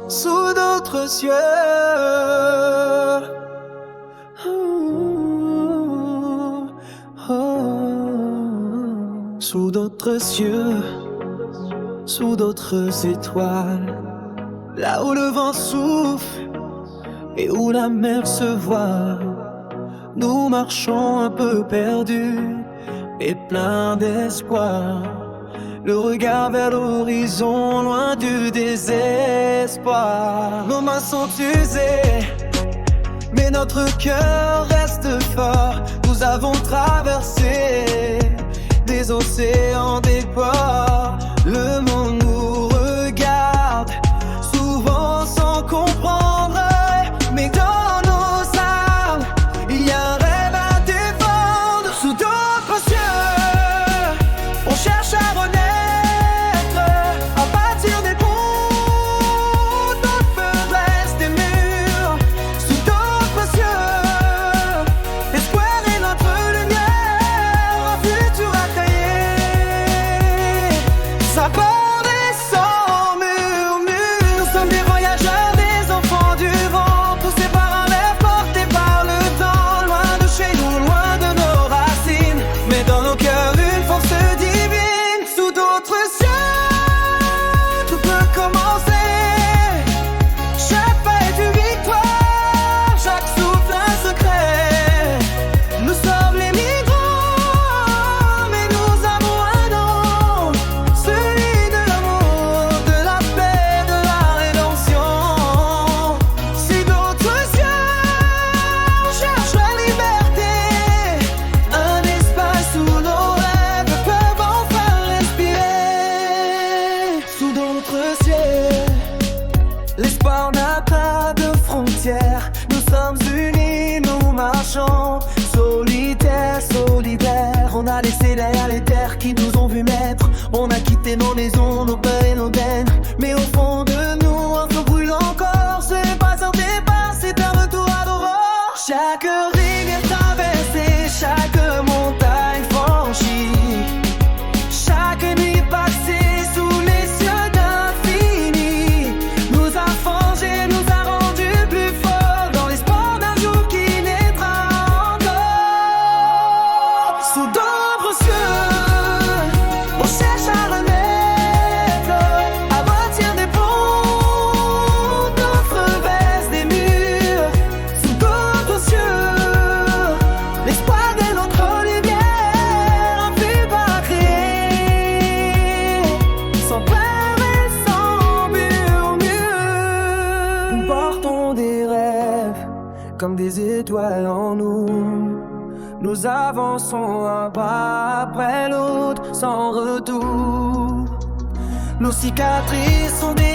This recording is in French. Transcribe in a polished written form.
sous d'autres cieux. Sous d'autres cieux, sous d'autres étoiles, là où le vent souffle et où la mer se voit, nous marchons un peu perdus et pleins d'espoir. Le regard vers l'horizon, loin du désespoir. Nos mains sont usées, mais notre cœur reste fort. Nous avons traversé des océans, des ports. Le monde nous regarde, souvent sans comprendre. Mais dans nos âmes, il y a un rêve à défendre. Sous d'autres cieux, on cherche à renaître, à bâtir des ponts, d'autres faiblesses, des murs. Sous d'autres cieux, l'espoir est notre lumière, un futur à créer. Ça part des sans murmure. Nous sommes des voyageurs, des enfants du vent, poussés par un rêve, portés par le temps. Loin de chez nous, loin de nos racines, mais dans nos cœurs une force divine. Sous d'autres cieux, tout peut commencer. Chaque pas est une victoire, chaque souffle un secret. Nous sommes les migrants, mais nous avons un nom, celui de l'amour, de la paix, de la rédemption. Sous d'autres cieux, on cherche la liberté, un espace où nos rêves peuvent enfin respirer. Sous d'autres cieux, l'espoir n'a pas de frontières. Nous sommes unis, nous marchons solitaires, solidaires. On a laissé derrière les terres qui nous ont vu naître. On a quitté nos maisons, nos peurs et nos peines. Mais au fond de nous, un feu brûle encore. Ce n'est pas un départ, c'est un retour à l'aurore. Chaque rivière traversée, chaque montagne franchie, chaque nuit passée sous les cieux d'infini, nous a forgés, nous a rendus plus forts, dans l'espoir d'un jour qui naîtra encore. Sous d'autres cieux, on cherche à renaître, à bâtir des ponts, d'autres baissent des murs. Sous d'autres cieux, l'espoir de notre lumière, un but à créer, sans peur et sans murmure. Nous portons des rêves comme des étoiles en nous. Nous avançons un pas après l'autre sans retour. Nos cicatrices sont des